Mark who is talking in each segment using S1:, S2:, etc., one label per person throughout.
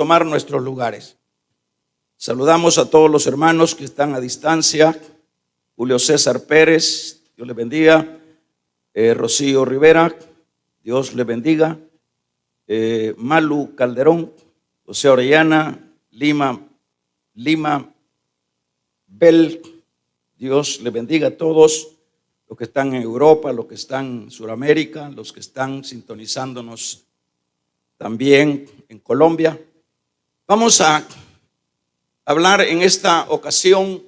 S1: tomar nuestros lugares. Saludamos a todos los hermanos que están a distancia. Julio César Pérez, Dios le bendiga. Rocío Rivera, Dios le bendiga. Malu Calderón, José Orellana, Lima Bel, Dios le bendiga a todos los que están en Europa, los que están en Sudamérica, los que están sintonizándonos también en Colombia. Vamos a hablar en esta ocasión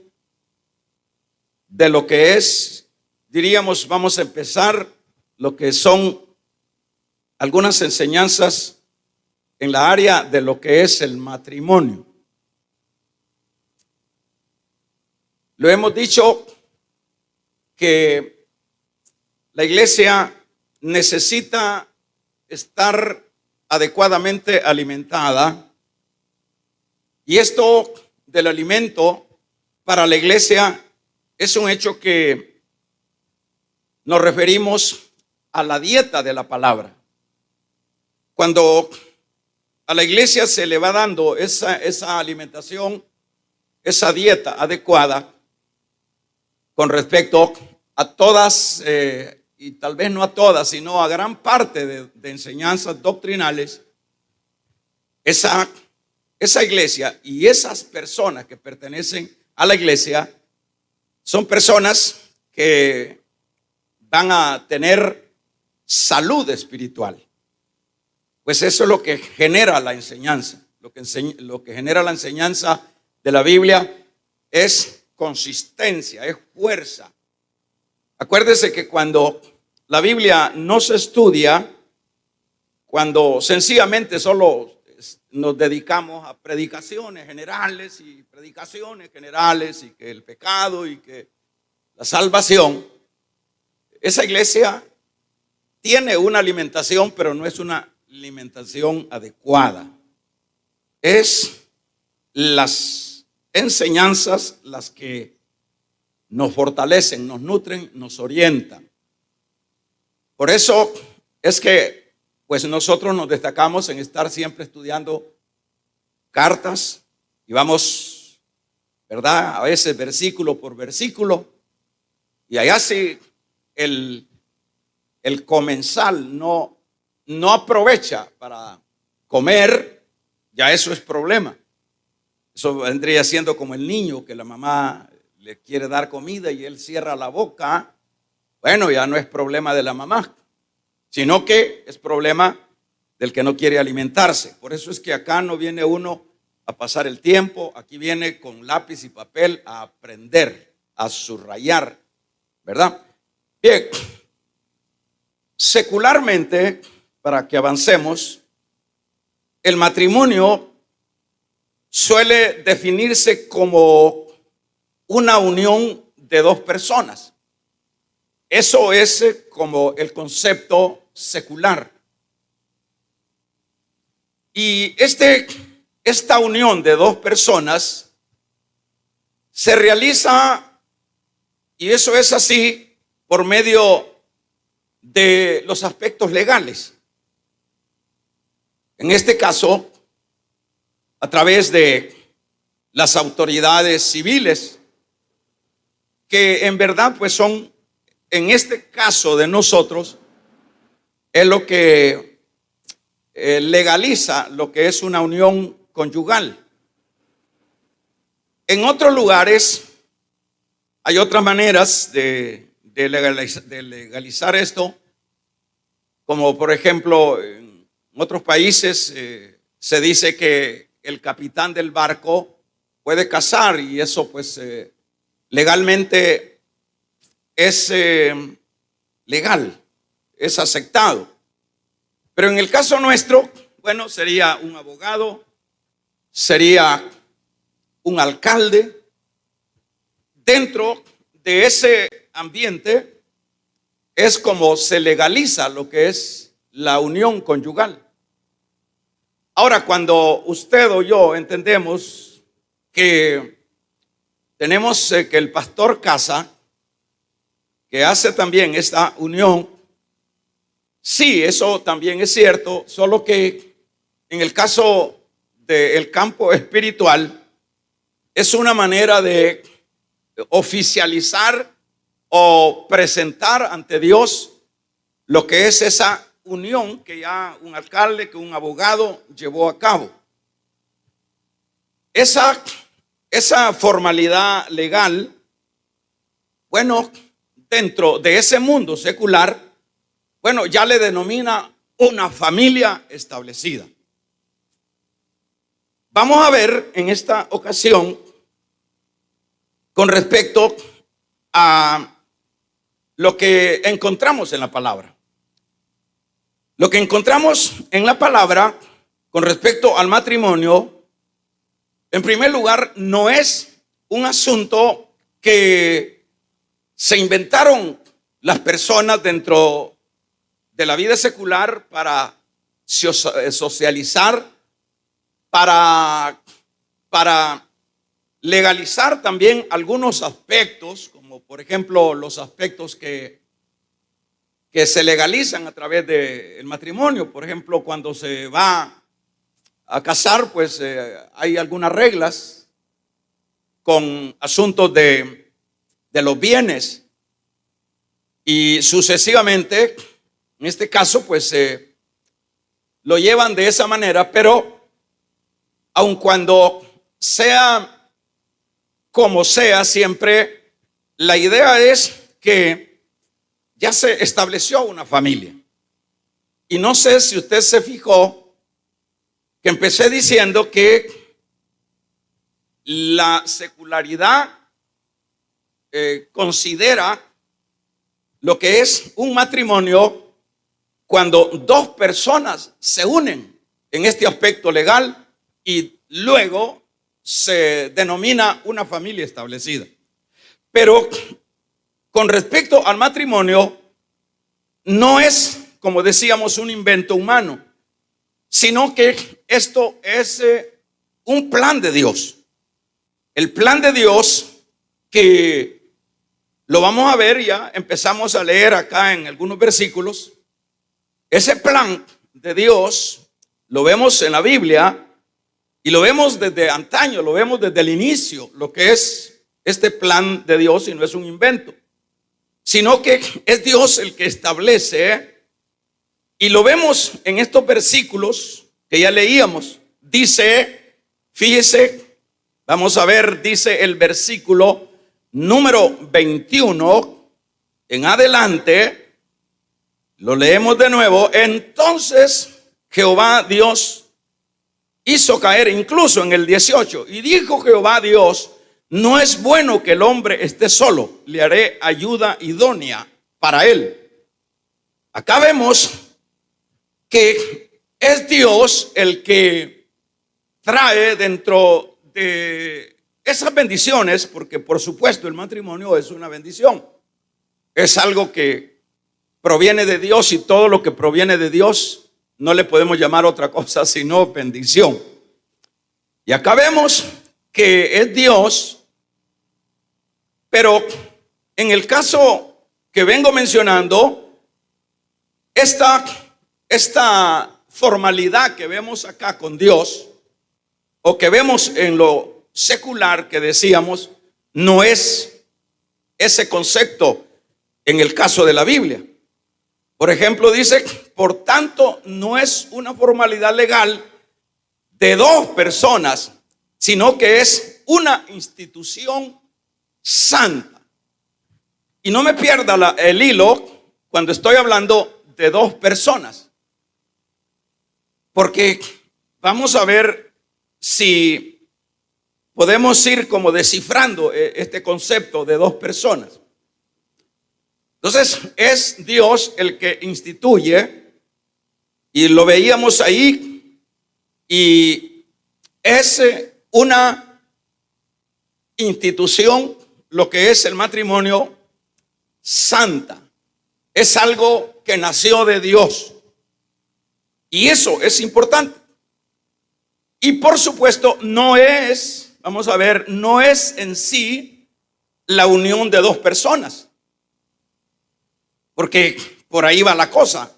S1: de lo que es, diríamos, vamos a empezar lo que son algunas enseñanzas en la área de lo que es el matrimonio. Lo hemos dicho que la iglesia necesita estar adecuadamente alimentada, y esto del alimento para la iglesia es un hecho que nos referimos a la dieta de la palabra. Cuando a la iglesia se le va dando esa alimentación, esa dieta adecuada con respecto a todas, y tal vez no a todas, sino a gran parte de enseñanzas doctrinales, esa iglesia y esas personas que pertenecen a la iglesia son personas que van a tener salud espiritual. Pues eso es lo que genera la enseñanza. Lo que genera la enseñanza de la Biblia es consistencia, es fuerza. Acuérdese que cuando la Biblia no se estudia, cuando sencillamente solo nos dedicamos a predicaciones generales y que el pecado y que la salvación, esa iglesia tiene una alimentación, pero no es una alimentación adecuada. Es las enseñanzas las que nos fortalecen, nos nutren, nos orientan. Por eso es que pues nosotros nos destacamos en estar siempre estudiando cartas y vamos, ¿verdad? A veces versículo por versículo, y allá sí el comensal no aprovecha para comer, ya eso es problema. Eso vendría siendo como el niño que la mamá le quiere dar comida y él cierra la boca. Bueno, ya no es problema de la mamá, sino que es problema del que no quiere alimentarse. Por eso es que acá no viene uno a pasar el tiempo, aquí viene con lápiz y papel a aprender, a subrayar, ¿verdad? Bien, secularmente, para que avancemos, el matrimonio suele definirse como una unión de dos personas. Eso es como el concepto secular. Y esta unión de dos personas se realiza, y eso es así, por medio de los aspectos legales. En este caso, a través de las autoridades civiles, que en verdad pues son, en este caso de nosotros, es lo que legaliza lo que es una unión conyugal. En otros lugares hay otras maneras de legalizar esto, como por ejemplo en otros países se dice que el capitán del barco puede casar, y eso pues legalmente es legal, es aceptado. Pero en el caso nuestro, bueno, sería un abogado, sería un alcalde. Dentro de ese ambiente es como se legaliza lo que es la unión conyugal. Ahora, cuando usted o yo entendemos que tenemos que el pastor casa, que hace también esta unión, sí, eso también es cierto, solo que en el caso del campo espiritual, es una manera de oficializar o presentar ante Dios lo que es esa unión que ya un alcalde, que un abogado llevó a cabo. Esa formalidad legal, bueno, dentro de ese mundo secular, bueno, ya le denomina una familia establecida. Vamos a ver en esta ocasión con respecto a lo que encontramos en la palabra. Lo que encontramos en la palabra con respecto al matrimonio, en primer lugar, no es un asunto que se inventaron las personas dentro de la vida secular para socializar, para legalizar también algunos aspectos, como por ejemplo los aspectos que se legalizan a través del matrimonio. Por ejemplo, cuando se va a casar, pues hay algunas reglas con asuntos de los bienes y sucesivamente. En este caso, pues lo llevan de esa manera, pero aun cuando sea como sea, siempre la idea es que ya se estableció una familia. Y no sé si usted se fijó que empecé diciendo que la secularidad considera lo que es un matrimonio cuando dos personas se unen en este aspecto legal y luego se denomina una familia establecida. Pero con respecto al matrimonio, no es, como decíamos, un invento humano, sino que esto es un plan de Dios. El plan de Dios que lo vamos a ver, ya empezamos a leer acá en algunos versículos. Ese plan de Dios lo vemos en la Biblia y lo vemos desde antaño, lo vemos desde el inicio, lo que es este plan de Dios, y no es un invento, sino que es Dios el que establece. Y lo vemos en estos versículos que ya leíamos. Dice, fíjese, vamos a ver, dice el versículo número 21 en adelante, lo leemos de nuevo. Entonces Jehová Dios hizo caer, incluso en el 18, y dijo Jehová Dios: no es bueno que el hombre esté solo, le haré ayuda idónea para él. Acá vemos que es Dios el que trae dentro de esas bendiciones, porque por supuesto el matrimonio es una bendición, es algo que proviene de Dios, y todo lo que proviene de Dios no le podemos llamar otra cosa sino bendición. Y acá vemos que es Dios, pero en el caso que vengo mencionando, esta formalidad que vemos acá con Dios, o que vemos en lo secular que decíamos, no es ese concepto en el caso de la Biblia. Por ejemplo, dice, por tanto, no es una formalidad legal de dos personas, sino que es una institución santa. Y no me pierda el hilo cuando estoy hablando de dos personas, porque vamos a ver si podemos ir como descifrando este concepto de dos personas. Entonces es Dios el que instituye, y lo veíamos ahí, y es una institución, lo que es el matrimonio, santa. Es algo que nació de Dios, y eso es importante. Y por supuesto no es, vamos a ver, no es en sí la unión de dos personas, porque por ahí va la cosa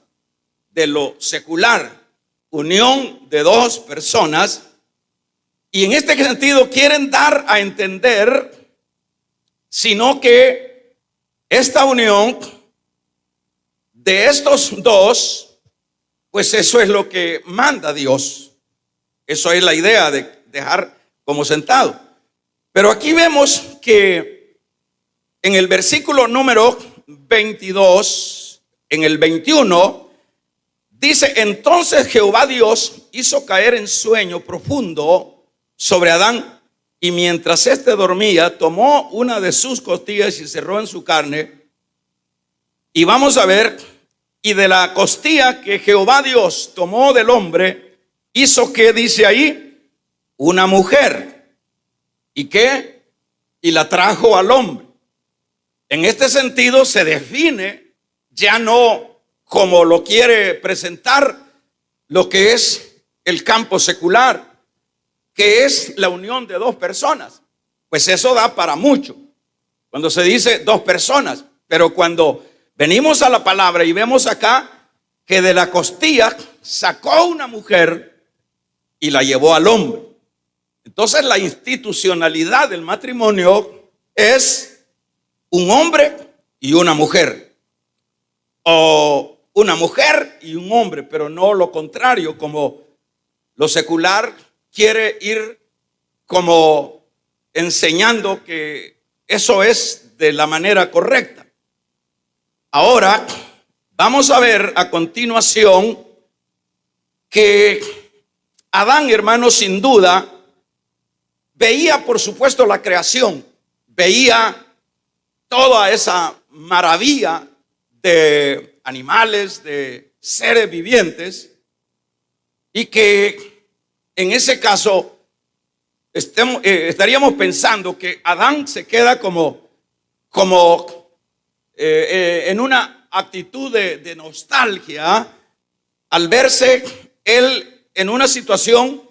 S1: de lo secular. Unión de dos personas Y en este sentido quieren dar a entender, sino que esta unión de estos dos, pues eso es lo que manda Dios. Eso es la idea de dejar como sentado. Pero aquí vemos que en el versículo número 22, en el 21, dice: entonces Jehová Dios hizo caer en sueño profundo sobre Adán, y mientras éste dormía, tomó una de sus costillas y cerró en su carne. Y vamos a ver, y de la costilla que Jehová Dios tomó del hombre, hizo, que dice ahí, una mujer. ¿Y qué? Y la trajo al hombre. En este sentido se define, ya no como lo quiere presentar, lo que es el campo secular, que es la unión de dos personas. Pues eso da para mucho cuando se dice dos personas, pero cuando venimos a la palabra y vemos acá que de la costilla sacó una mujer y la llevó al hombre. Entonces la institucionalidad del matrimonio es un hombre y una mujer, o una mujer y un hombre, pero no lo contrario, como lo secular quiere ir como enseñando que eso es de la manera correcta. Ahora vamos a ver a continuación que Adán, hermanos, sin duda veía, por supuesto, la creación, veía toda esa maravilla de animales, de seres vivientes, y que en ese caso estaríamos pensando que Adán se queda como en una actitud de nostalgia al verse él en una situación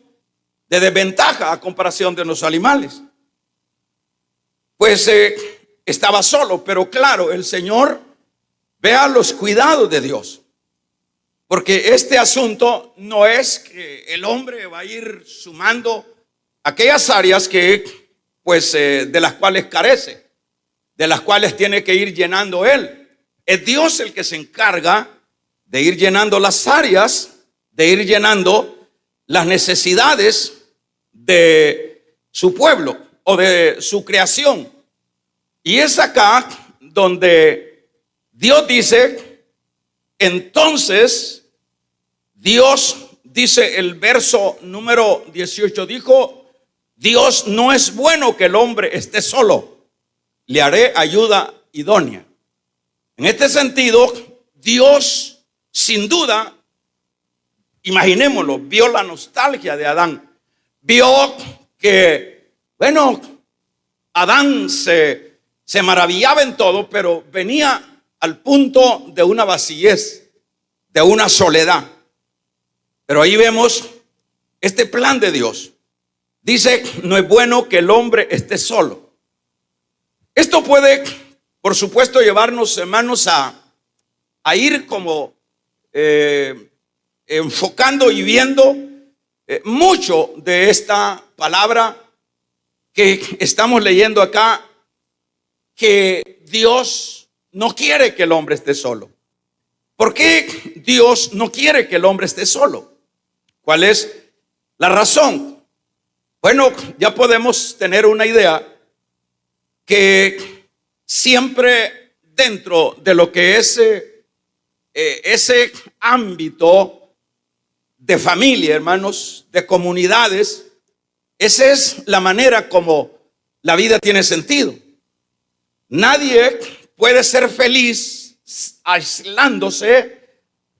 S1: de desventaja a comparación de los animales. Pues estaba solo, pero claro, el Señor vea los cuidados de Dios. Porque este asunto no es que el hombre va a ir sumando aquellas áreas que, pues, de las cuales carece, de las cuales tiene que ir llenando él. Es Dios el que se encarga de ir llenando las áreas, de ir llenando las necesidades de su pueblo o de su creación. Y es acá donde Dios dice, entonces Dios, dice el verso número 18, dijo: Dios, no es bueno que el hombre esté solo, le haré ayuda idónea. En este sentido, Dios, sin duda, imaginémoslo, vio la nostalgia de Adán, vio que, bueno, Adán se maravillaba en todo, pero venía al punto de una vacillez, de una soledad. Pero ahí vemos este plan de Dios. Dice, no es bueno que el hombre esté solo. Esto puede, por supuesto, llevarnos, hermanos, a ir como enfocando y viendo mucho de esta palabra que estamos leyendo acá, que Dios no quiere que el hombre esté solo. ¿Por qué Dios no quiere que el hombre esté solo? ¿Cuál es la razón? Bueno, ya podemos tener una idea que siempre dentro de lo que es ese ámbito de familia, hermanos, de comunidades, esa es la manera como la vida tiene sentido. Nadie puede ser feliz aislándose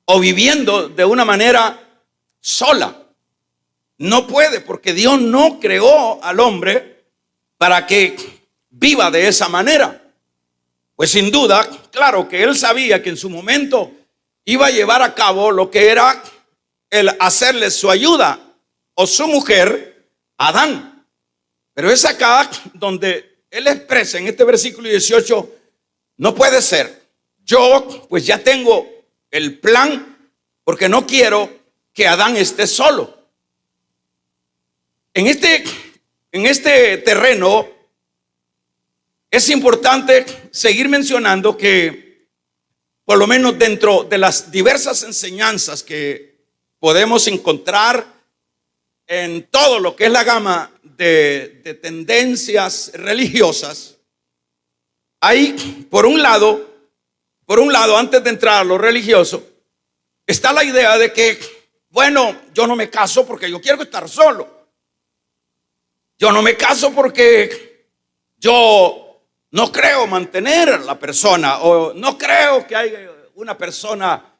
S1: o viviendo de una manera sola. No puede, porque Dios no creó al hombre para que viva de esa manera. Pues sin duda, claro que él sabía que en su momento iba a llevar a cabo lo que era el hacerle su ayuda o su mujer, Adán. Pero es acá donde él expresa en este versículo 18, no puede ser. Yo pues ya tengo el plan porque no quiero que Adán esté solo. En este terreno es importante seguir mencionando que, por lo menos dentro de las diversas enseñanzas que podemos encontrar en todo lo que es la gama de tendencias religiosas, hay, por un lado, antes de entrar a lo religioso, está la idea de que, bueno, yo no me caso porque yo quiero estar solo. Yo no me caso porque yo no creo mantener a la persona, o no creo que haya una persona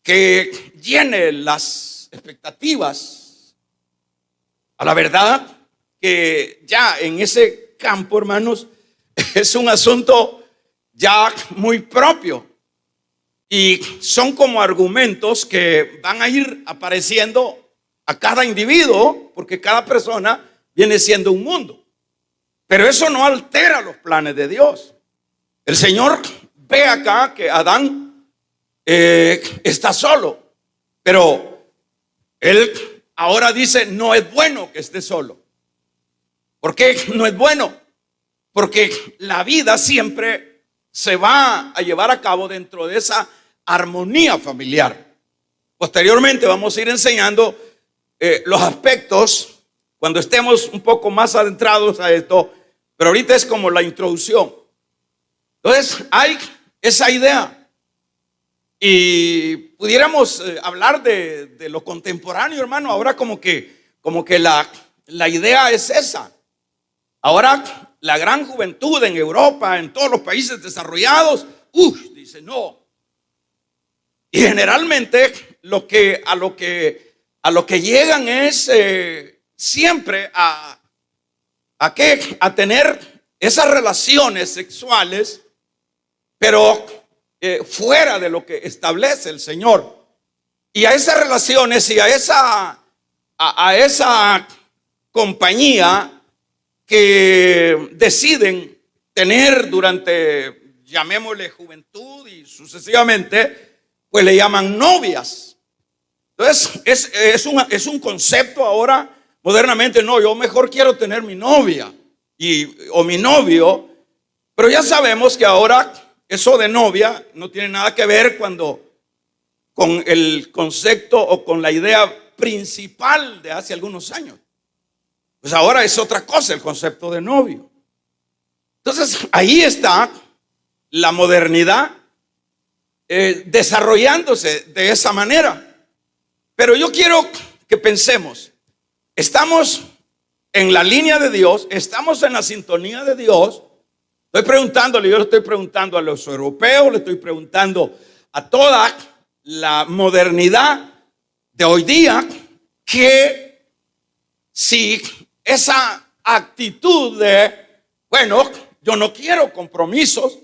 S1: que llene las expectativas. A la verdad que ya en ese campo, hermanos, es un asunto ya muy propio. Y son como argumentos que van a ir apareciendo a cada individuo, porque cada persona viene siendo un mundo. Pero eso no altera los planes de Dios. El Señor ve acá que Adán está solo, pero Él ahora dice, no es bueno que esté solo. ¿Por qué no es bueno? Porque la vida siempre se va a llevar a cabo dentro de esa armonía familiar. Posteriormente vamos a ir enseñando los aspectos cuando estemos un poco más adentrados a esto, pero ahorita es como la introducción. Entonces hay esa idea y pudiéramos hablar de lo contemporáneo, hermano. Ahora como que la idea es esa. Ahora la gran juventud en Europa, en todos los países desarrollados, dice no. Y generalmente a lo que llegan es siempre a tener esas relaciones sexuales, pero fuera de lo que establece el Señor. Y a esas relaciones y a esa compañía que deciden tener durante, llamémosle juventud y sucesivamente, pues le llaman novias. Entonces es un concepto ahora modernamente. No, yo mejor quiero tener mi novia o mi novio, pero ya sabemos que ahora eso de novia no tiene nada que ver con el concepto o con la idea principal de hace algunos años. Pues ahora es otra cosa el concepto de novio. Entonces ahí está la modernidad desarrollándose de esa manera. Pero yo quiero que pensemos, estamos en la línea de Dios, estamos en la sintonía de Dios. Yo le estoy preguntando a los europeos, le estoy preguntando a toda la modernidad de hoy día, que si esa actitud de, bueno, yo no quiero compromisos.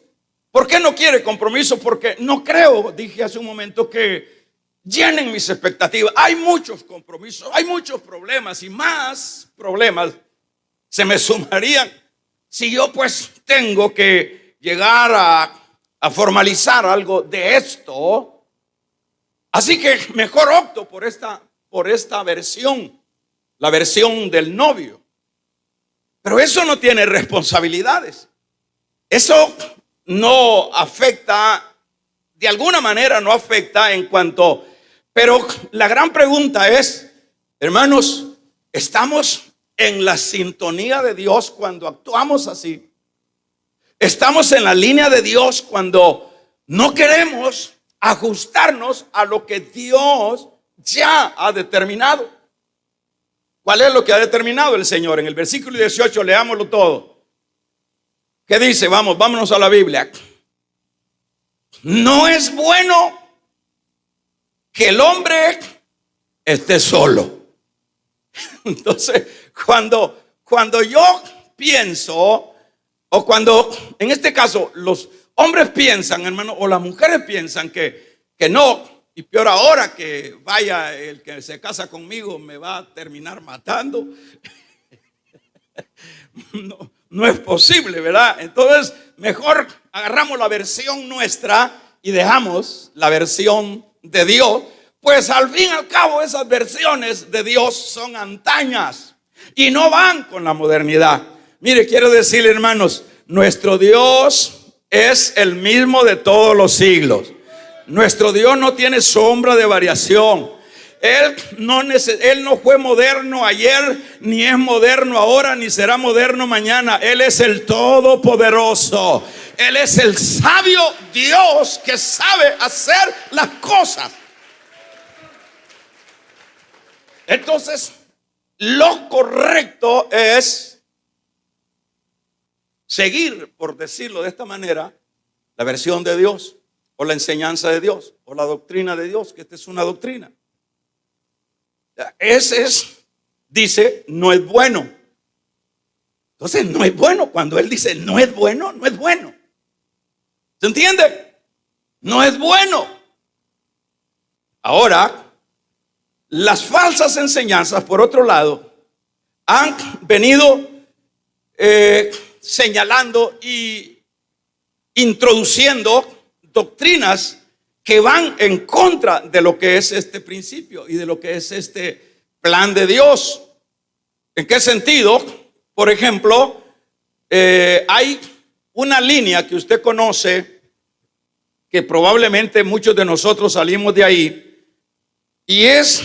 S1: ¿Por qué no quiere compromiso? Porque no creo, dije hace un momento, que llenen mis expectativas. Hay muchos compromisos, hay muchos problemas, y más problemas se me sumarían si yo pues tengo que llegar a formalizar algo de esto. Así que mejor opto por esta versión, la versión del novio. Pero eso no tiene responsabilidades. Eso no afecta, de alguna manera no afecta en cuanto, pero la gran pregunta es, hermanos, ¿estamos en la sintonía de Dios cuando actuamos así? ¿Estamos en la línea de Dios cuando no queremos ajustarnos a lo que Dios ya ha determinado? ¿Cuál es lo que ha determinado el Señor? En el versículo 18, leámoslo todo. ¿Qué dice? Vámonos a la Biblia. No es bueno que el hombre esté solo. Entonces, cuando yo pienso, o cuando, en este caso, los hombres piensan, hermano, o las mujeres piensan que no, y peor ahora que vaya el que se casa conmigo me va a terminar matando. No es posible, ¿verdad? Entonces, mejor agarramos la versión nuestra y dejamos la versión de Dios, Pues al fin y al cabo esas versiones de Dios son antañas y no van con la modernidad. Mire, quiero decirle, hermanos, nuestro Dios es el mismo de todos los siglos. Nuestro Dios no tiene sombra de variación. Él no fue moderno ayer, ni es moderno ahora, ni será moderno mañana. Él es el Todopoderoso. Él es el sabio Dios que sabe hacer las cosas. Entonces, lo correcto es seguir, por decirlo de esta manera, la versión de Dios, o la enseñanza de Dios, o la doctrina de Dios, que esta es una doctrina. Ese dice, no es bueno. Entonces, no es bueno. Cuando él dice, no es bueno, no es bueno. ¿Se entiende? No es bueno. Ahora, las falsas enseñanzas, por otro lado, han venido señalando y introduciendo doctrinas que van en contra de lo que es este principio y de lo que es este plan de Dios. ¿En qué sentido? Por ejemplo, hay una línea que usted conoce, que probablemente muchos de nosotros salimos de ahí, y es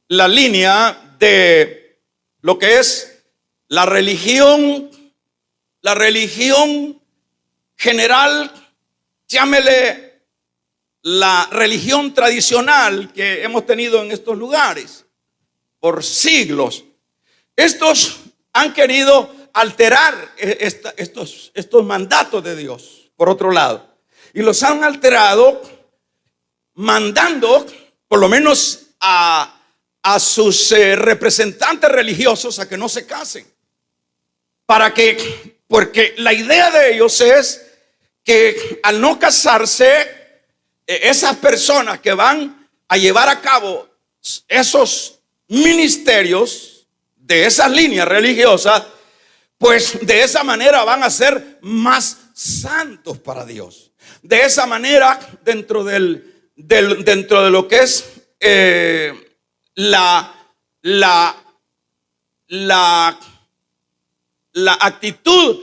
S1: la línea de lo que es la religión general, llámele la religión tradicional que hemos tenido en estos lugares por siglos. Estos han querido alterar estos mandatos de Dios, por otro lado, y los han alterado mandando, por lo menos a sus representantes religiosos, a que no se casen. Porque la idea de ellos es que al no casarse, esas personas que van a llevar a cabo esos ministerios de esas líneas religiosas, pues de esa manera van a ser más santos para Dios. De esa manera, dentro de lo que es la actitud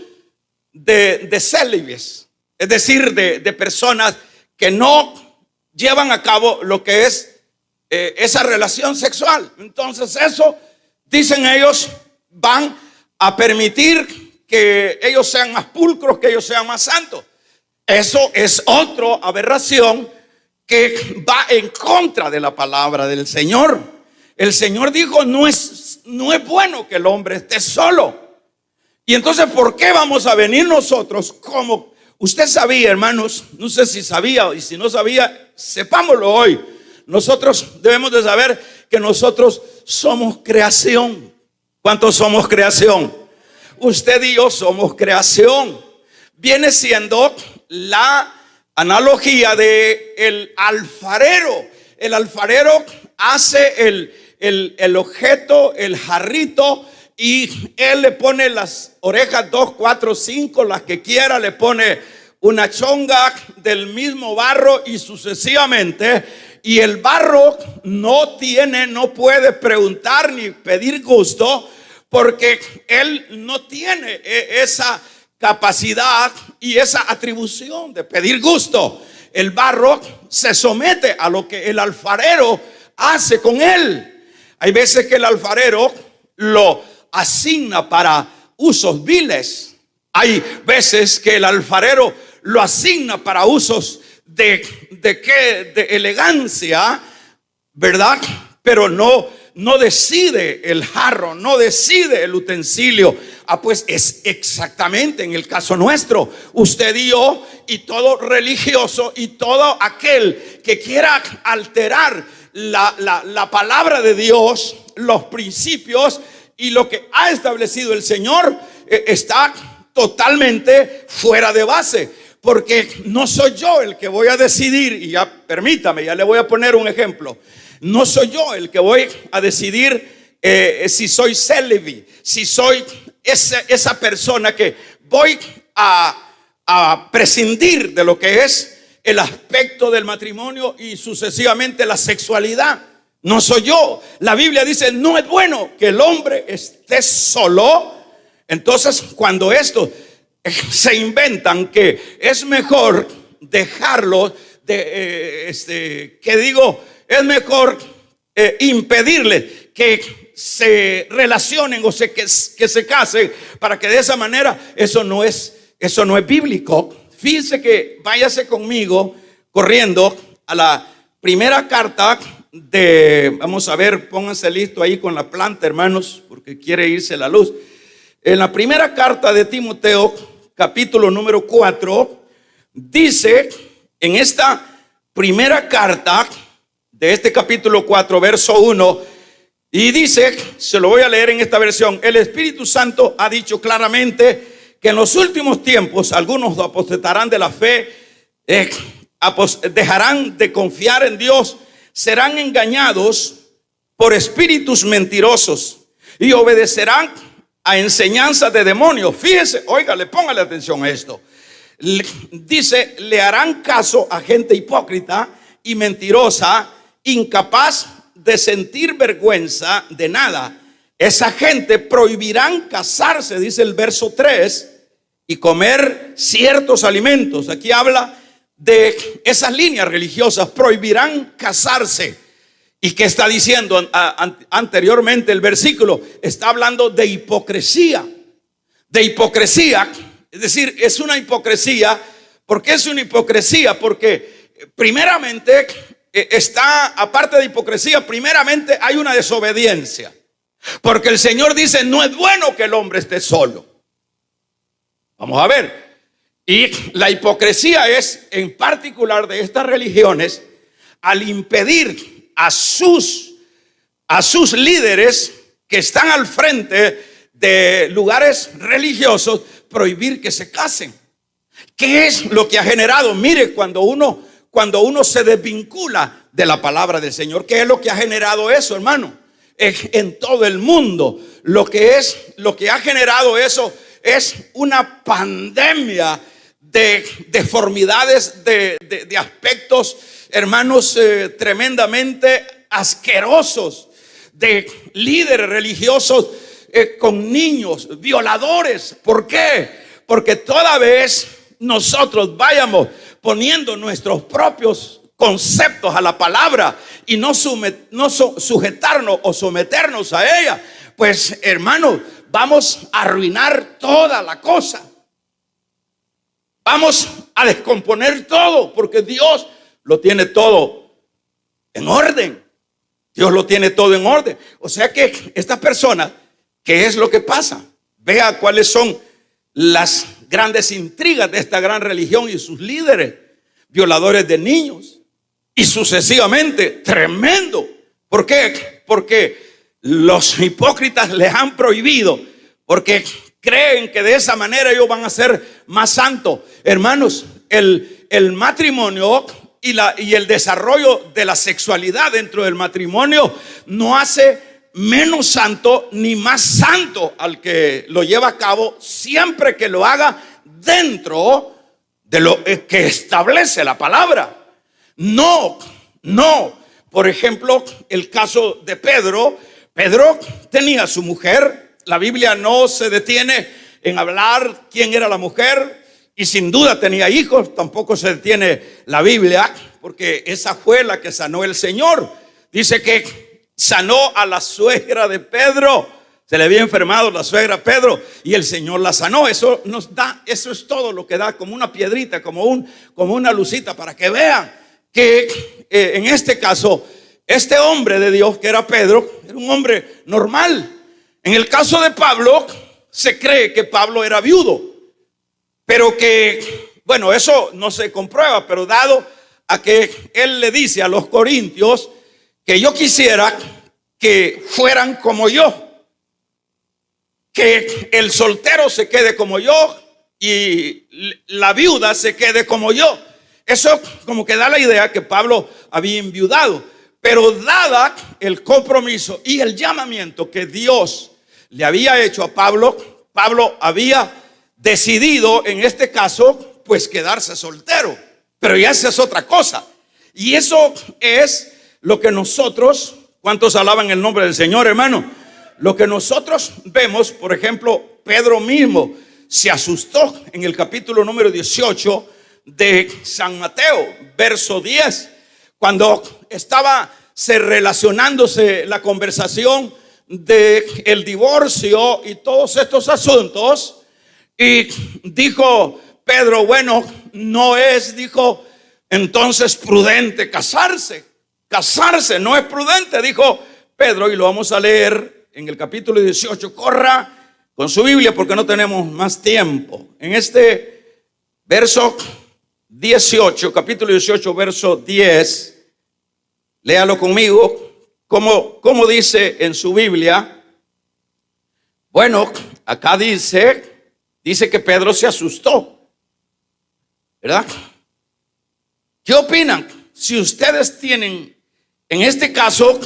S1: de célibes, es decir, de personas que no llevan a cabo lo que es esa relación sexual. Entonces eso, dicen ellos, van a permitir que ellos sean más pulcros, que ellos sean más santos. Eso es otra aberración que va en contra de la palabra del Señor. El Señor dijo, no es bueno que el hombre esté solo. Y entonces, ¿por qué vamos a venir nosotros? Como usted sabía, hermanos, no sé si sabía, y si no sabía, sepámoslo hoy. Nosotros debemos de saber que nosotros somos creación. ¿Cuántos somos creación? Usted y yo somos creación. Viene siendo la analogía de el alfarero. El alfarero hace el objeto, el jarrito, y él le pone las orejas 2, 4, 5, las que quiera, le pone una chonga del mismo barro y sucesivamente. Y el barro no puede preguntar ni pedir gusto, porque él no tiene esa capacidad y esa atribución de pedir gusto. El barro se somete a lo que el alfarero hace con él. Hay veces que el alfarero lo asigna para usos viles. Hay veces que el alfarero lo asigna para usos de elegancia, ¿verdad? Pero no decide el jarro, no decide el utensilio. Pues es exactamente en el caso nuestro. Usted y yo, y todo religioso, y todo aquel que quiera alterar la palabra de Dios, los principios y lo que ha establecido el Señor, está totalmente fuera de base. Porque no soy yo el que voy a decidir, y ya permítame, ya le voy a poner un ejemplo. No soy yo el que voy a decidir si soy célibe, si soy esa persona que voy a prescindir de lo que es el aspecto del matrimonio y sucesivamente la sexualidad. No soy yo. La Biblia dice, no es bueno que el hombre esté solo. Entonces, cuando estos se inventan que es mejor dejarlo, es mejor impedirle que se relacionen o que se casen para que de esa manera, eso no es bíblico. Fíjense que váyase conmigo corriendo a la primera carta vamos a ver, pónganse listo ahí con la planta, hermanos, porque quiere irse la luz. En la primera carta de Timoteo, capítulo número 4, dice, en esta primera carta de este capítulo 4, verso 1, y dice, se lo voy a leer en esta versión: el Espíritu Santo ha dicho claramente que en los últimos tiempos algunos apostatarán de la fe, dejarán de confiar en Dios, serán engañados por espíritus mentirosos y obedecerán a enseñanzas de demonios. Fíjese, óigale, póngale atención a esto. Dice, le harán caso a gente hipócrita y mentirosa, incapaz de sentir vergüenza de nada. Esa gente prohibirán casarse, dice el verso 3, y comer ciertos alimentos. Aquí habla de esas líneas religiosas, prohibirán casarse. ¿Y qué está diciendo anteriormente el versículo? Está hablando de hipocresía. De hipocresía, es decir, es una hipocresía. ¿Por qué es una hipocresía? Porque primeramente aparte de hipocresía, primeramente hay una desobediencia. Porque el Señor dice, no es bueno que el hombre esté solo. Vamos a ver. Y la hipocresía es, en particular de estas religiones, al impedir a sus líderes que están al frente de lugares religiosos, prohibir que se casen. ¿Qué es lo que ha generado? Mire, cuando uno se desvincula de la palabra del Señor, ¿qué es lo que ha generado eso, hermano? En todo el mundo, lo que ha generado eso es una pandemia de deformidades, de aspectos, hermanos, tremendamente asquerosos, de líderes religiosos con niños, violadores. ¿Por qué? Porque toda vez nosotros vayamos poniendo nuestros propios conceptos a la palabra y no sujetarnos o someternos a ella, pues, hermano, vamos a arruinar toda la cosa. Vamos a descomponer todo, porque Dios lo tiene todo en orden. Dios lo tiene todo en orden. O sea que esta persona, ¿qué es lo que pasa? Vea cuáles son las grandes intrigas de esta gran religión y sus líderes, violadores de niños y sucesivamente. Tremendo. ¿Por qué? Porque los hipócritas les han prohibido, porque creen que de esa manera ellos van a ser más santos. Hermanos, el matrimonio y el desarrollo de la sexualidad dentro del matrimonio no hace menos santo ni más santo al que lo lleva a cabo, siempre que lo haga dentro de lo que establece la palabra. No. Por ejemplo, el caso de Pedro. Pedro tenía a su mujer. La Biblia no se detiene en hablar quién era la mujer, y sin duda tenía hijos. Tampoco se detiene la Biblia, porque esa fue la que sanó el Señor. Dice que sanó a la suegra de Pedro. Se le había enfermado la suegra a Pedro y el Señor la sanó. Eso es todo lo que da, como una piedrita, como una lucita, para que vean que en este caso, este hombre de Dios que era Pedro, era un hombre normal. En el caso de Pablo, se cree que Pablo era viudo, pero que, bueno, eso no se comprueba, pero dado a que él le dice a los corintios que yo quisiera que fueran como yo, que el soltero se quede como yo y la viuda se quede como yo. Eso como que da la idea que Pablo había enviudado, pero dada el compromiso y el llamamiento que Dios le había hecho a Pablo, Pablo había decidido en este caso pues quedarse soltero. Pero ya esa es otra cosa, y eso es lo que nosotros ¿Cuántos alaban el nombre del Señor, hermano? Lo que nosotros vemos, por ejemplo, Pedro mismo se asustó en el capítulo número 18 de San Mateo, verso 10, cuando estaba relacionándose la conversación de el divorcio y todos estos asuntos, y dijo Pedro, bueno, no es, dijo, entonces prudente casarse. Casarse no es prudente, dijo Pedro, y lo vamos a leer en el capítulo 18. Corra con su Biblia porque no tenemos más tiempo. En este verso 18, capítulo 18, verso 10, léalo conmigo, como dice en su Biblia. Bueno, acá dice que Pedro se asustó, ¿verdad? ¿Qué opinan? Si ustedes tienen, en este caso,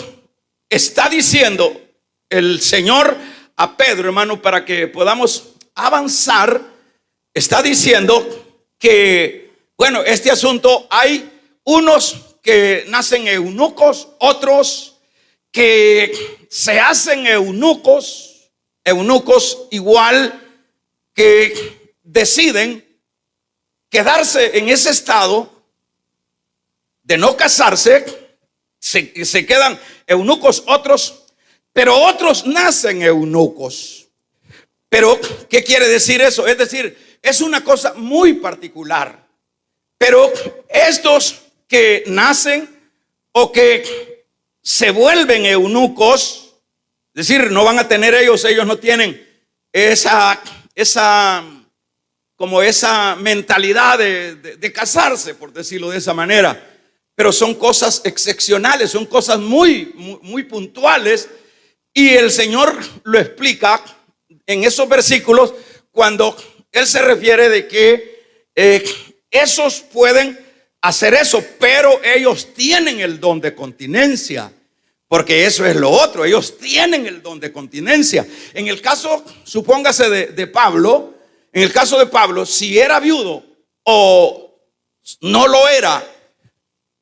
S1: está diciendo el Señor a Pedro, hermano, para que podamos avanzar, está diciendo que, bueno, este asunto, hay unos que nacen eunucos, otros que se hacen eunucos igual, que deciden quedarse en ese estado de no casarse, se quedan eunucos otros, pero otros nacen eunucos. Pero, ¿qué quiere decir eso? Es decir, es una cosa muy particular. Pero estos que nacen o que se vuelven eunucos, es decir, no van a tener ellos no tienen esa mentalidad de casarse, por decirlo de esa manera. Pero son cosas excepcionales, son cosas muy puntuales, y el Señor lo explica en esos versículos cuando Él se refiere de que esos pueden hacer eso, pero ellos tienen el don de continencia, porque eso es lo otro, ellos tienen el don de continencia. En el caso, supóngase de Pablo, en el caso de Pablo, si era viudo o no lo era,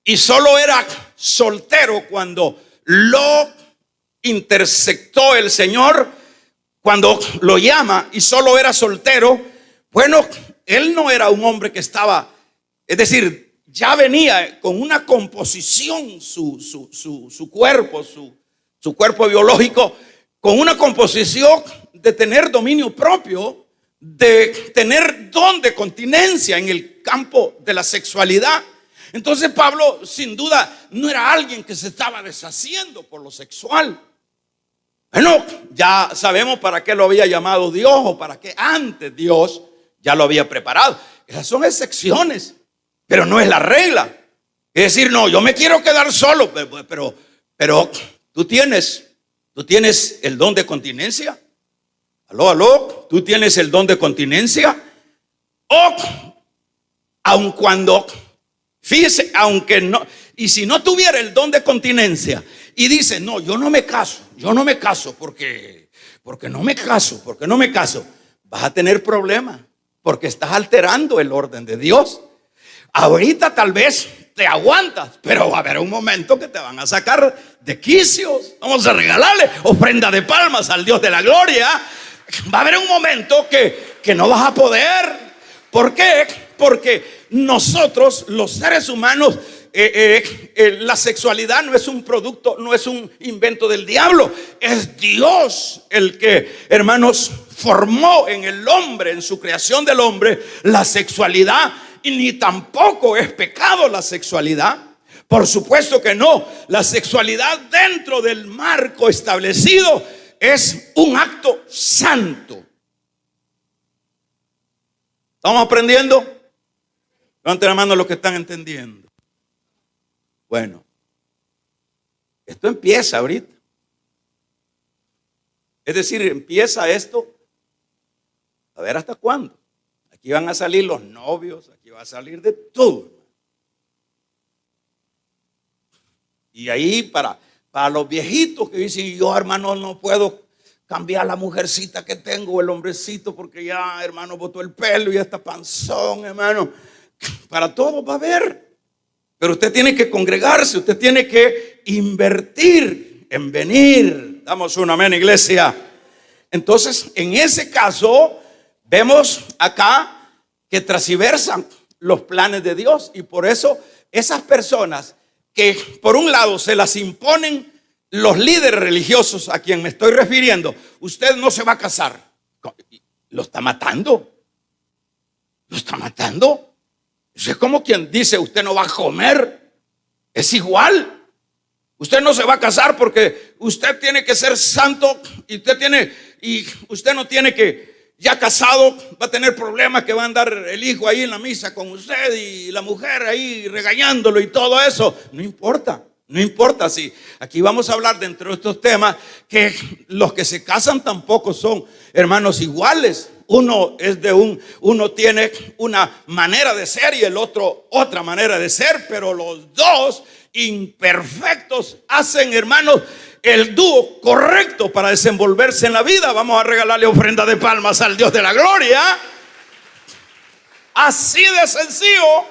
S1: y solo era soltero cuando lo interceptó el Señor, cuando lo llama y solo era soltero, bueno, él no era un hombre que estaba, es decir, ya venía con una composición, su cuerpo biológico, con una composición de tener dominio propio, de tener don de continencia en el campo de la sexualidad. Entonces Pablo sin duda no era alguien que se estaba deshaciendo por lo sexual. Bueno, ya sabemos para qué lo había llamado Dios, o para qué antes Dios ya lo había preparado. Esas son excepciones, pero no es la regla. Es decir, no, yo me quiero quedar solo, pero tú tienes el don de continencia. Aló, tú tienes el don de continencia. O aun cuando, fíjese, aunque no, y si no tuviera el don de continencia y dice, no, yo no me caso porque no me caso, vas a tener problemas, porque estás alterando el orden de Dios. Ahorita tal vez te aguantas, pero va a haber un momento que te van a sacar de quicios. Vamos a regalarle ofrenda de palmas al Dios de la gloria. Va a haber un momento que no vas a poder. ¿Por qué? Porque nosotros, los seres humanos, la sexualidad no es un producto, no es un invento del diablo. Es Dios el que, hermanos, formó en el hombre, en su creación del hombre, la sexualidad. Y ni tampoco es pecado la sexualidad. Por supuesto que no. La sexualidad, dentro del marco establecido, es un acto santo. ¿Estamos aprendiendo? Levanten la mano los que están entendiendo. Bueno, esto empieza ahorita. Es decir, empieza esto a ver hasta cuándo. Aquí van a salir los novios, aquí va a salir de todo. Y ahí para los viejitos que dicen, yo hermano no puedo cambiar la mujercita que tengo, el hombrecito, porque ya hermano botó el pelo y ya está panzón, hermano. Para todo va a haber. Pero usted tiene que congregarse, usted tiene que invertir en venir. Damos un amén, iglesia. Entonces, en ese caso, vemos acá que transversan los planes de Dios. Y por eso esas personas que por un lado se las imponen los líderes religiosos a quien me estoy refiriendo, usted no se va a casar. Lo está matando. Lo está matando. Eso es como quien dice, usted no va a comer. Es igual. Usted no se va a casar porque usted tiene que ser santo y usted no tiene que, ya casado, va a tener problemas que va a andar el hijo ahí en la misa con usted y la mujer ahí regañándolo y todo eso. No importa. No importa si aquí vamos a hablar dentro de estos temas que los que se casan tampoco son hermanos iguales. Uno tiene una manera de ser y el otro otra manera de ser, pero los dos imperfectos hacen, hermanos, el dúo correcto para desenvolverse en la vida. Vamos a regalarle ofrenda de palmas al Dios de la gloria. Así de sencillo.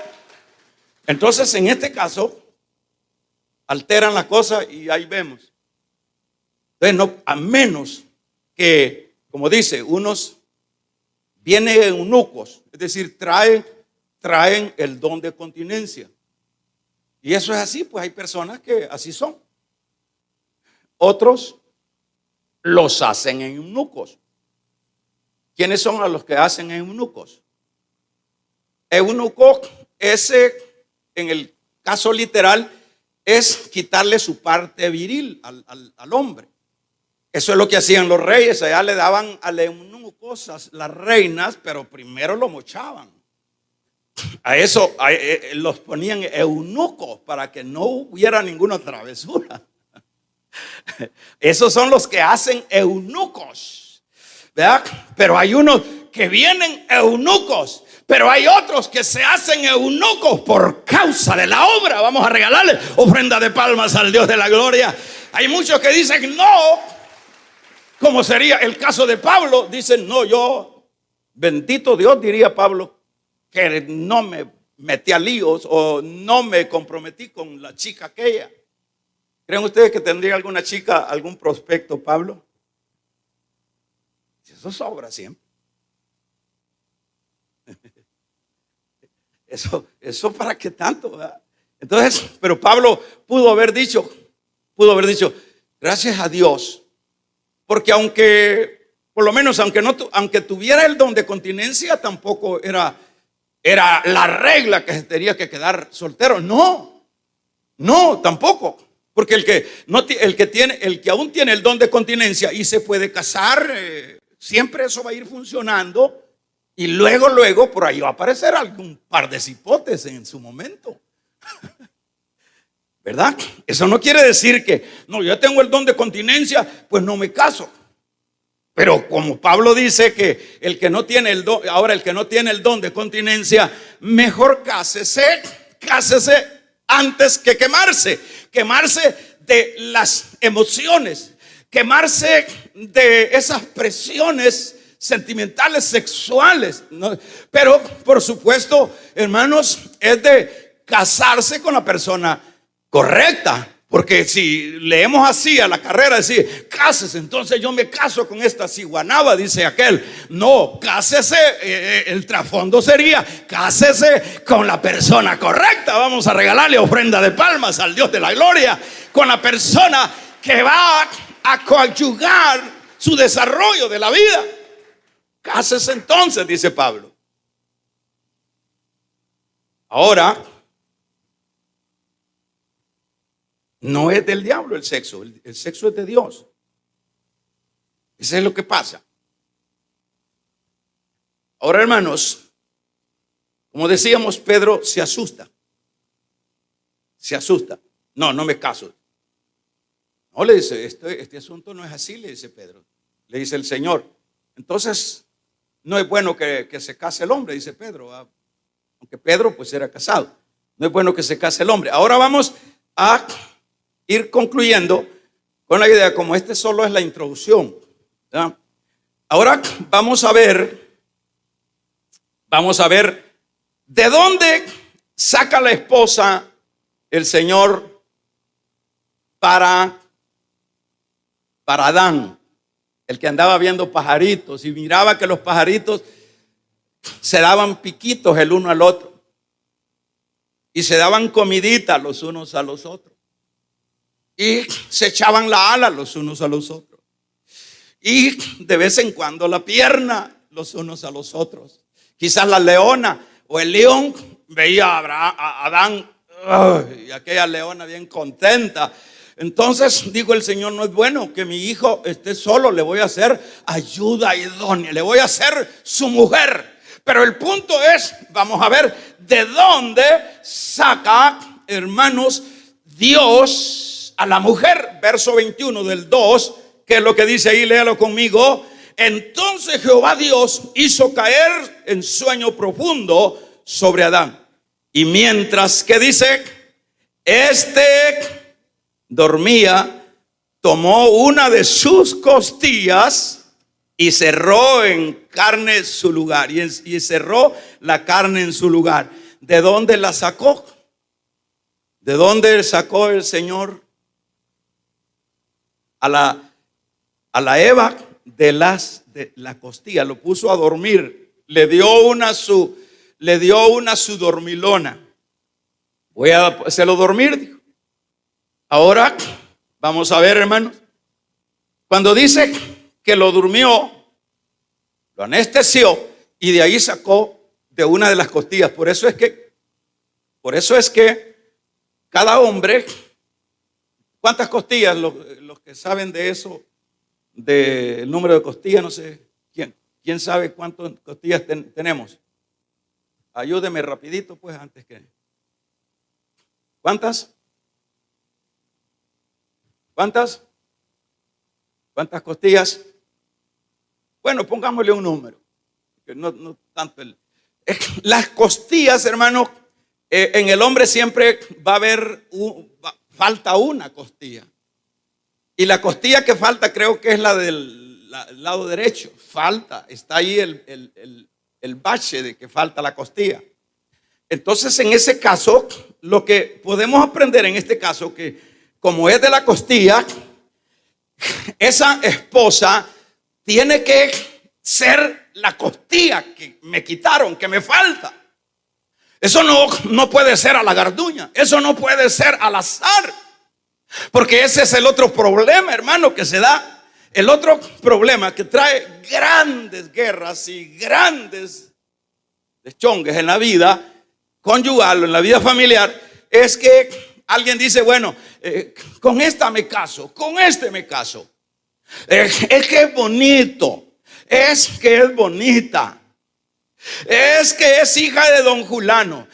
S1: Entonces, en este caso, alteran la cosa y ahí vemos. Entonces, no, a menos que, como dice, unos vienen eunucos, es decir, traen el don de continencia. Y eso es así, pues hay personas que así son. Otros los hacen eunucos. ¿Quiénes son a los que hacen eunucos? Eunuco, ese, en el caso literal, es quitarle su parte viril al hombre. Eso es lo que hacían los reyes. Allá le daban al eunuco las reinas, pero primero lo mochaban. A eso los ponían eunucos para que no hubiera ninguna travesura. Esos son los que hacen eunucos, ¿verdad? Pero hay unos que vienen eunucos, pero hay otros que se hacen eunucos por causa de la obra. Vamos a regalarle ofrenda de palmas al Dios de la gloria. Hay muchos que dicen no, como sería el caso de Pablo. Dicen no, yo, bendito Dios, diría Pablo, que no me metí a líos o no me comprometí con la chica aquella. ¿Creen ustedes que tendría alguna chica, algún prospecto, Pablo? Eso sobra siempre. Eso para qué tanto, ¿verdad? Entonces, pero Pablo pudo haber dicho, gracias a Dios, porque aunque, por lo menos, aunque tuviera el don de continencia, tampoco era la regla que se tenía que quedar soltero. No, tampoco. Porque el que aún tiene el don de continencia y se puede casar, siempre eso va a ir funcionando. Y luego por ahí va a aparecer algún par de cipotes en su momento. ¿Verdad? Eso no quiere decir que, no, yo tengo el don de continencia, pues no me caso. Pero como Pablo dice que el que no tiene el don de continencia, mejor cásese antes que quemarse de las emociones, quemarse de esas presiones sentimentales, sexuales, ¿no? Pero por supuesto, hermanos, es de casarse con la persona correcta. Porque si leemos así a la carrera, decir, cásese, entonces yo me caso con esta ciguanaba, dice aquel. No, cásese, el trasfondo sería, cásese con la persona correcta. Vamos a regalarle ofrenda de palmas al Dios de la gloria, con la persona que va a coadyuvar su desarrollo de la vida. Cásese entonces, dice Pablo. Ahora, no es del diablo el sexo, el sexo es de Dios. Eso es lo que pasa. Ahora, hermanos, como decíamos, Pedro se asusta. No me caso. No, le dice, este asunto no es así, le dice Pedro. Le dice el Señor. Entonces, no es bueno que se case el hombre, dice Pedro. Aunque Pedro pues era casado. No es bueno que se case el hombre. Ahora vamos a ir concluyendo con la idea, como este solo es la introducción, ¿verdad? Ahora vamos a ver de dónde saca la esposa el Señor para para Adán, el que andaba viendo pajaritos y miraba que los pajaritos se daban piquitos el uno al otro y se daban comiditas los unos a los otros y se echaban la ala los unos a los otros y de vez en cuando la pierna los unos a los otros. Quizás la leona o el león veía a Adán y aquella leona bien contenta. Entonces dijo el Señor: no es bueno que mi hijo esté solo, le voy a hacer ayuda idónea, le voy a hacer su mujer. Pero el punto es, vamos a ver de dónde saca, hermanos, Dios a la mujer. Verso 21 del 2, que es lo que dice ahí, léalo conmigo. Entonces Jehová Dios hizo caer en sueño profundo sobre Adán. Y mientras que dice, este dormía, tomó una de sus costillas y cerró en carne su lugar. Y cerró la carne en su lugar. ¿De dónde la sacó? ¿De dónde sacó el Señor a la Eva? De la costilla. Lo puso a dormir. Le dio una su dormilona. Voy a hacerlo dormir, dijo. Ahora vamos a ver, hermanos. Cuando dice que lo durmió, lo anestesió y de ahí sacó de una de las costillas. Por eso es que cada hombre, ¿cuántas costillas? Los que saben de eso, del número de costillas, no sé quién sabe cuántas costillas tenemos. Ayúdeme rapidito, pues, antes que. ¿Cuántas? ¿Cuántas costillas? Bueno, pongámosle un número. No tanto las costillas, hermano, en el hombre siempre va a haber falta una costilla. Y la costilla que falta creo que es la del lado derecho. Falta, está ahí el bache de que falta la costilla. Entonces, en ese caso, lo que podemos aprender en este caso, que como es de la costilla, esa esposa tiene que ser la costilla que me quitaron, que me falta. Eso no puede ser a la garduña, eso no puede ser al azar, porque ese es el otro problema, hermano, que se da. El otro problema que trae grandes guerras y grandes deschongues en la vida conyugal, en la vida familiar, es que alguien dice, bueno, con esta me caso, con este me caso. Es que es bonito, es que es bonita, es que es hija de don Julano,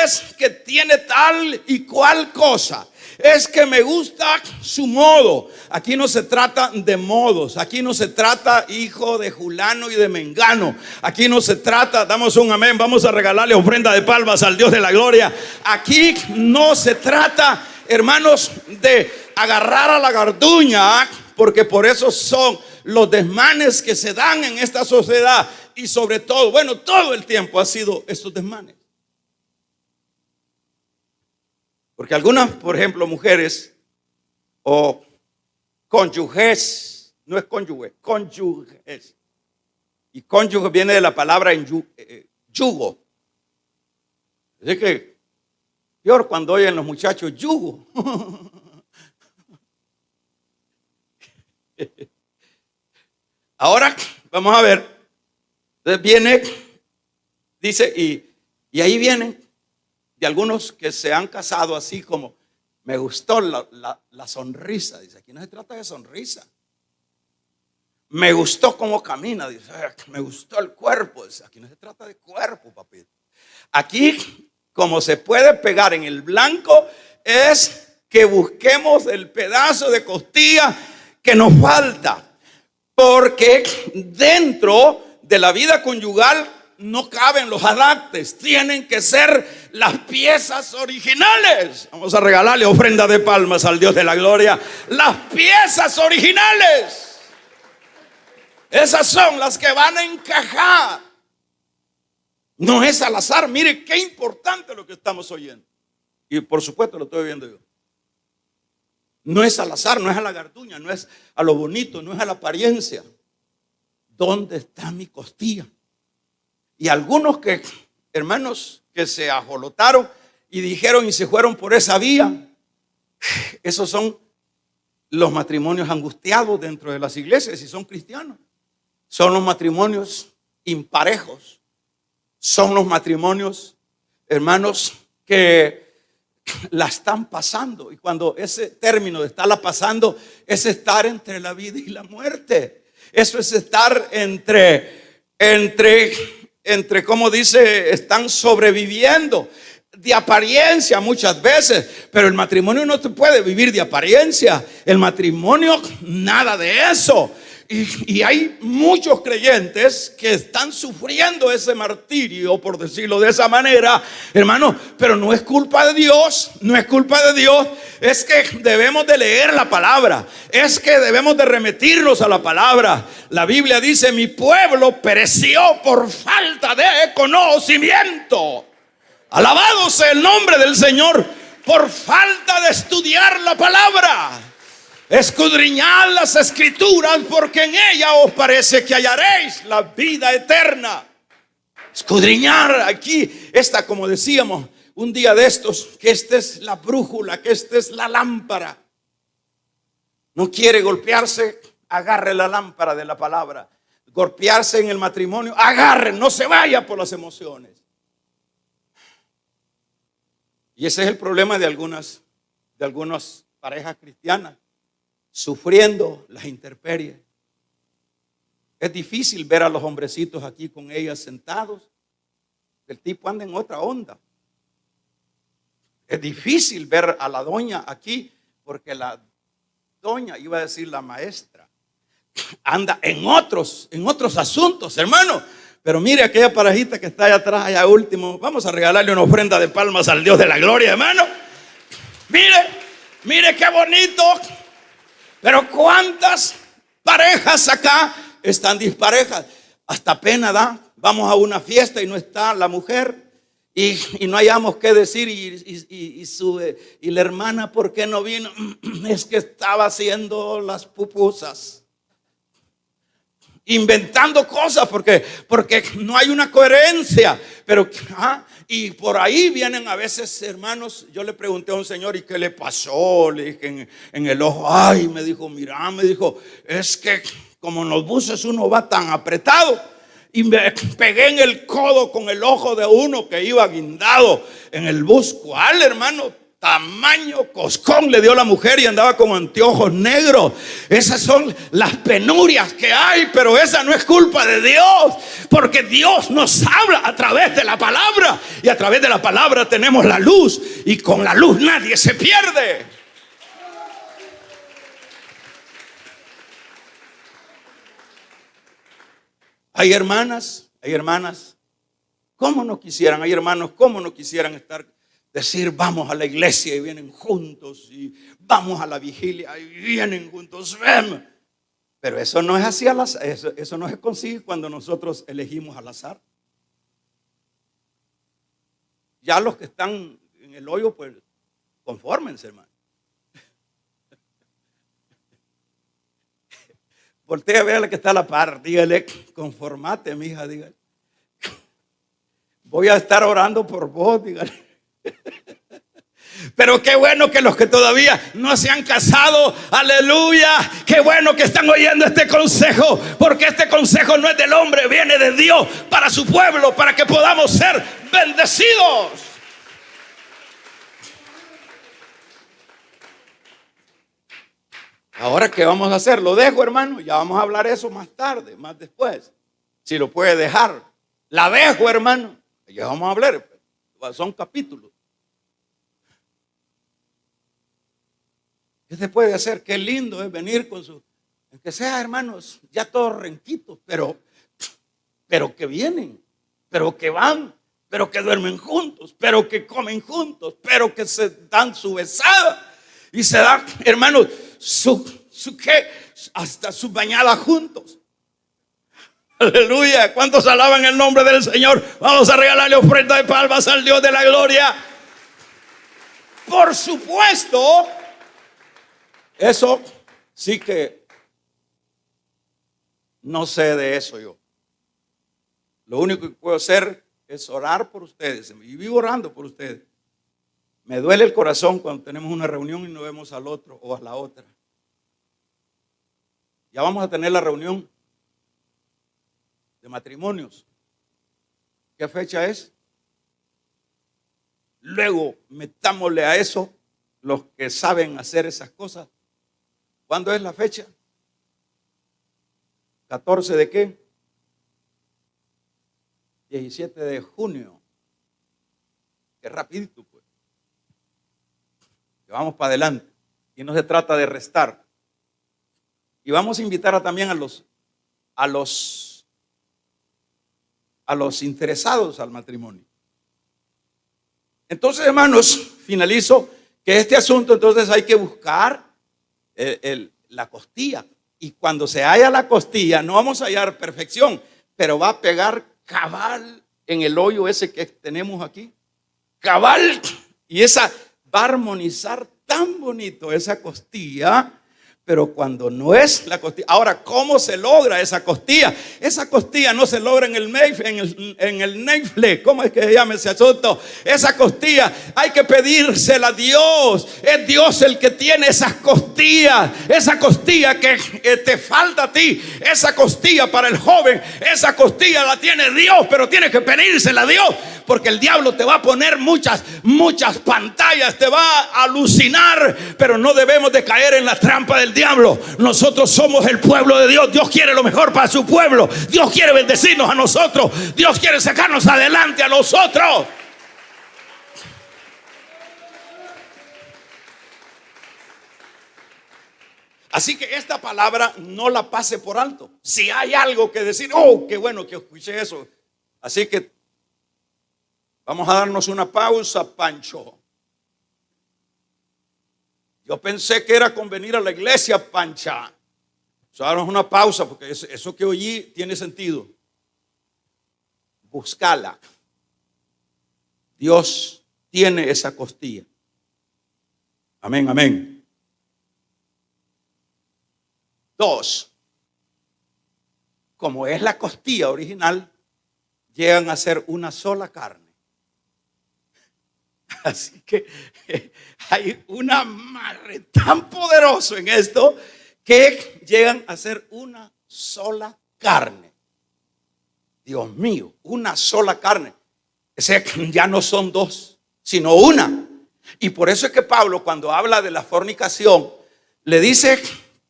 S1: es que tiene tal y cual cosa. Es que me gusta su modo. Aquí no se trata de modos. Aquí no se trata, hijo de Julano y de Mengano. Aquí no se trata, damos un amén, vamos a regalarle ofrenda de palmas al Dios de la gloria. Aquí no se trata, hermanos, de agarrar a la garduña, porque por eso son los desmanes que se dan en esta sociedad. Y sobre todo, bueno, todo el tiempo ha sido estos desmanes. Porque algunas, por ejemplo, mujeres o cónyuges, no es cónyuge, cónyuges. Y cónyuge viene de la palabra yugo. Así que, peor cuando oyen los muchachos yugo. Ahora, vamos a ver. Entonces viene, dice, y ahí vienen de algunos que se han casado así como, me gustó la sonrisa. Dice, aquí no se trata de sonrisa. Me gustó cómo camina. Dice, me gustó el cuerpo. Dice, aquí no se trata de cuerpo, papito. Aquí, como se puede pegar en el blanco, es que busquemos el pedazo de costilla que nos falta. Porque dentro de la vida conyugal no caben los adaptes, tienen que ser las piezas originales. Vamos a regalarle ofrenda de palmas al Dios de la gloria. Las piezas originales, esas son las que van a encajar. No es al azar. Mire qué importante lo que estamos oyendo. Y por supuesto lo estoy viendo yo. No es al azar, no es a la garduña, no es a lo bonito, no es a la apariencia. ¿Dónde está mi costilla? Y algunos que, hermanos, que se ajolotaron y dijeron y se fueron por esa vía, esos son los matrimonios angustiados dentro de las iglesias y son cristianos. Son los matrimonios imparejos. Son los matrimonios, hermanos, que la están pasando. Y cuando ese término de estarla pasando es estar entre la vida y la muerte. Eso es estar entre, como dice, están sobreviviendo de apariencia muchas veces, pero el matrimonio no te puede vivir de apariencia. El matrimonio, nada de eso. Y hay muchos creyentes que están sufriendo ese martirio, por decirlo de esa manera, hermano, pero no es culpa de Dios, no es culpa de Dios. Es que debemos de leer la palabra, es que debemos de remitirnos a la palabra. La Biblia dice: mi pueblo pereció por falta de conocimiento. Alabado sea el nombre del Señor. Por falta de estudiar la palabra. Escudriñad las escrituras, porque en ella os parece que hallaréis la vida eterna. Escudriñar aquí, esta, como decíamos un día de estos, que esta es la brújula, que esta es la lámpara. No quiere golpearse, agarre la lámpara de la palabra. Golpearse en el matrimonio, agarre, no se vaya por las emociones. Y ese es el problema de algunas parejas cristianas, sufriendo las intemperies. Es difícil ver a los hombrecitos aquí con ellas sentados. El tipo anda en otra onda. Es difícil ver a la doña aquí, porque la doña, iba a decir la maestra, anda en otros asuntos, hermano. Pero mire aquella parejita que está allá atrás, allá último. Vamos a regalarle una ofrenda de palmas al Dios de la gloria, hermano. Mire qué bonito. Pero cuántas parejas acá están disparejas. Hasta pena da. Vamos a una fiesta y no está la mujer y no hayamos qué decir y la hermana, ¿por qué no vino? Es que estaba haciendo las pupusas. Inventando cosas porque no hay una coherencia. Pero y por ahí vienen a veces, hermanos. Yo le pregunté a un señor: ¿y qué le pasó? Le dije en el ojo. Ay, me dijo, mira, me dijo, es que como en los buses uno va tan apretado, y me pegué en el codo con el ojo de uno que iba guindado en el bus. ¿Cuál, hermano? Tamaño coscón le dio la mujer y andaba con anteojos negros. Esas son las penurias que hay, pero esa no es culpa de Dios, porque Dios nos habla a través de la palabra, y a través de la palabra tenemos la luz, y con la luz nadie se pierde. Hay hermanas, ¿cómo no quisieran? Hay hermanos, ¿cómo no quisieran decir vamos a la iglesia y vienen juntos, y vamos a la vigilia y vienen juntos? Pero eso no es así al azar, eso no se consigue cuando nosotros elegimos al azar. Ya los que están en el hoyo, pues confórmense, hermano. Voltea a ver a la que está a la par, dígale: conformate, mija, dígale. Voy a estar orando por vos, dígale. Pero qué bueno que los que todavía no se han casado, aleluya, qué bueno que están oyendo este consejo, porque este consejo no es del hombre, viene de Dios para su pueblo, para que podamos ser bendecidos. Ahora, ¿qué vamos a hacer? Lo dejo, hermano. Ya vamos a hablar eso más tarde, más después, si lo puede dejar. La dejo, hermano. Ya vamos a hablar, son capítulos. ¿Qué se puede hacer? Qué lindo es venir con aunque sea, hermanos, ya todos renquitos, pero que vienen, pero que van, pero que duermen juntos, pero que comen juntos, pero que se dan su besada y se dan, hermanos, hasta su bañada juntos. Aleluya. ¿Cuántos alaban el nombre del Señor? Vamos a regalarle ofrenda de palmas al Dios de la gloria. Por supuesto, Eso sí que no sé de eso yo. Lo único que puedo hacer es orar por ustedes. Y vivo orando por ustedes. Me duele el corazón cuando tenemos una reunión y no vemos al otro o a la otra. Ya vamos a tener la reunión de matrimonios. ¿Qué fecha es? Luego metámosle a eso los que saben hacer esas cosas. ¿Cuándo es la fecha? ¿14 de qué? 17 de junio. Qué rapidito, pues. Vamos para adelante. Y no se trata de restar. Y vamos a invitar también a los interesados al matrimonio. Entonces, hermanos, finalizo que este asunto, entonces hay que buscar la costilla. Y cuando se halla la costilla, no vamos a hallar perfección, pero va a pegar cabal en el hoyo ese que tenemos aquí. Cabal. Y esa va a armonizar tan bonito esa costilla. Pero cuando no es la costilla. Ahora, ¿cómo se logra esa costilla? Esa costilla no se logra en el Netflix. ¿Cómo es que se llama ese asunto? Esa costilla hay que pedírsela a Dios. Es Dios el que tiene esas costillas. Esa costilla que te falta a ti. Esa costilla para el joven. Esa costilla la tiene Dios, pero tienes que pedírsela a Dios. Porque el diablo te va a poner muchas pantallas, te va a alucinar, pero no debemos de caer en la trampa del diablo. Nosotros somos el pueblo de Dios. Dios quiere lo mejor para su pueblo. Dios quiere bendecirnos a nosotros. Dios quiere sacarnos adelante a nosotros. Así que esta palabra no la pase por alto. Si hay algo que decir, oh, qué bueno que escuché eso. Así que vamos a darnos una pausa, Pancho. Yo pensé que era convenir a la iglesia, Pancha. O sea, darnos una pausa porque eso que oí tiene sentido. Búscala. Dios tiene esa costilla. Amén, amén. 2. Como es la costilla original, llegan a ser una sola carne. Así que hay un amarre tan poderoso en esto que llegan a ser una sola carne. Dios mío, una sola carne. O sea, ya no son dos, sino una. Y por eso es que Pablo, cuando habla de la fornicación, le dice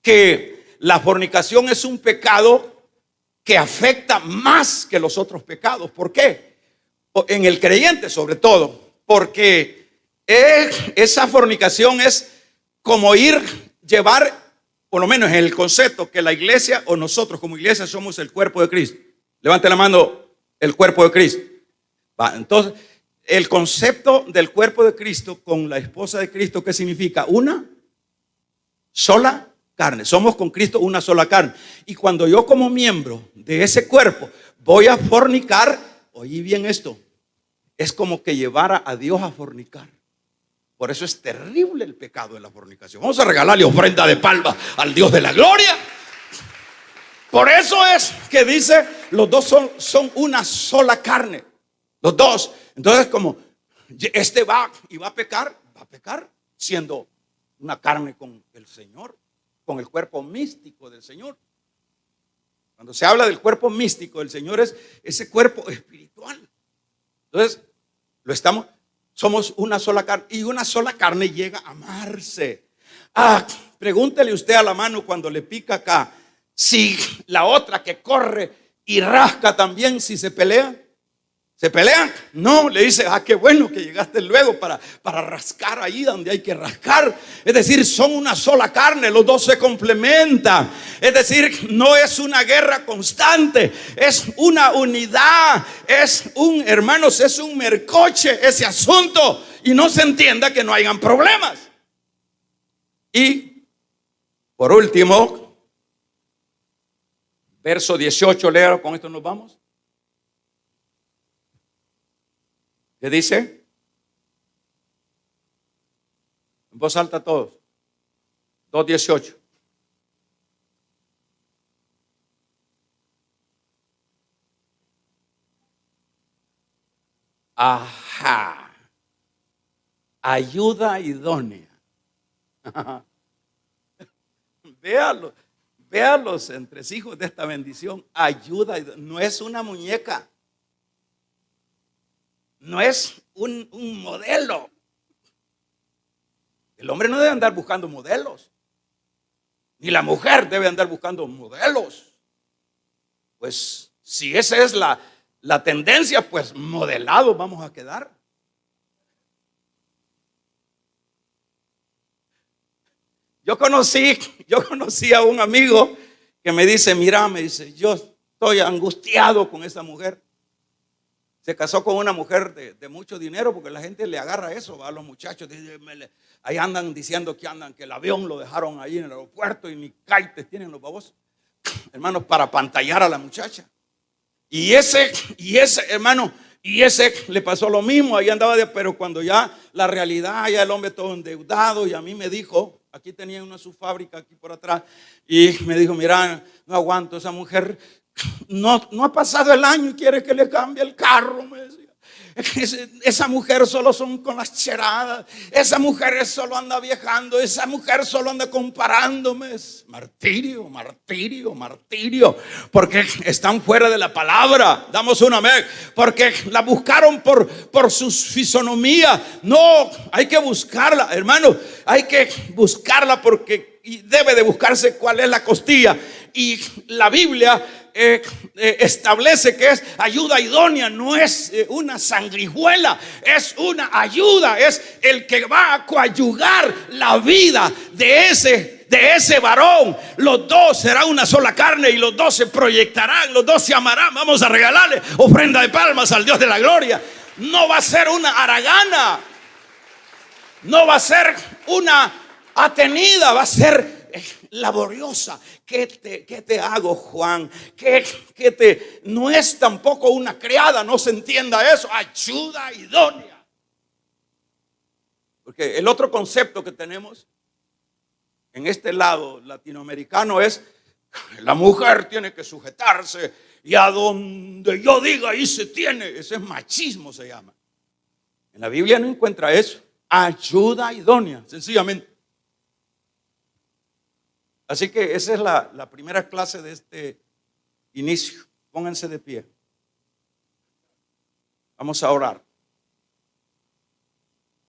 S1: que la fornicación es un pecado que afecta más que los otros pecados. ¿Por qué? En el creyente sobre todo. Porque esa fornicación es como llevar, por lo menos en el concepto, que la iglesia o nosotros como iglesia somos el cuerpo de Cristo. Levante la mano, el cuerpo de Cristo. Entonces, el concepto del cuerpo de Cristo con la esposa de Cristo, ¿qué significa? Una sola carne. Somos con Cristo una sola carne. Y cuando yo como miembro de ese cuerpo voy a fornicar, oí bien esto, es como que llevara a Dios a fornicar. Por eso es terrible el pecado de la fornicación. Vamos a regalarle ofrenda de palma al Dios de la gloria. Por eso es que dice, los dos son una sola carne. Los dos. Entonces, como este va a pecar siendo una carne con el Señor, con el cuerpo místico del Señor. Cuando se habla del cuerpo místico del Señor es ese cuerpo espiritual. Entonces, somos una sola carne y una sola carne llega a amarse. Pregúntele usted a la mano cuando le pica acá, si la otra que corre y rasca también, si se pelea. ¿Se pelean? No, le dice, qué bueno que llegaste luego para rascar ahí donde hay que rascar. Es decir, son una sola carne, los dos se complementan. Es decir, no es una guerra constante, es una unidad, hermanos, es un mercoche ese asunto. Y no se entienda que no hayan problemas. Y, por último, verso 18, léalo, con esto nos vamos. ¿Qué dice? En voz alta todos. 2:18. Ajá. Ayuda idónea. Véalo. Vea los entresijos de esta bendición. Ayuda, no es una muñeca, no es un modelo. El hombre no debe andar buscando modelos, ni la mujer debe andar buscando modelos. Pues si esa es la tendencia, pues modelados vamos a quedar. Yo conocí a un amigo que me dice, mira, me dice, yo estoy angustiado con esa mujer. Se casó con una mujer de mucho dinero porque la gente le agarra eso, va a los muchachos. Ahí andan diciendo que el avión lo dejaron ahí en el aeropuerto y ni kites tienen los babosos, hermanos, para pantallar a la muchacha. Y ese hermano, le pasó lo mismo, ahí andaba pero cuando ya la realidad, ya el hombre todo endeudado, y a mí me dijo, aquí tenía una su fábrica aquí por atrás, y me dijo, mira, no aguanto, esa mujer no ha pasado el año y quiere que le cambie el carro, me decía. Esa mujer solo son con las cheradas, esa mujer solo anda viajando, esa mujer solo anda comparándome. Es martirio, porque están fuera de la palabra. Damos un amén. Porque la buscaron por su fisonomía. No, hay que buscarla, hermano, hay que buscarla porque debe de buscarse cuál es la costilla. Y la Biblia establece que es ayuda idónea, no es una sangrijuela, es una ayuda, es el que va a coadyugar la vida de ese varón. Los dos serán una sola carne y los dos se proyectarán, los dos se amarán. Vamos a regalarle ofrenda de palmas al Dios de la gloria. No va a ser una haragana, no va a ser una atenida, va a ser laboriosa. ¿Qué te hago, Juan? No es tampoco una criada, no se entienda eso. Ayuda idónea. Porque el otro concepto que tenemos en este lado latinoamericano es: la mujer tiene que sujetarse y a donde yo diga ahí se tiene. Ese es machismo, se llama. En la Biblia no encuentra eso. Ayuda idónea, sencillamente. Así que esa es la primera clase de este inicio. Pónganse de pie. Vamos a orar.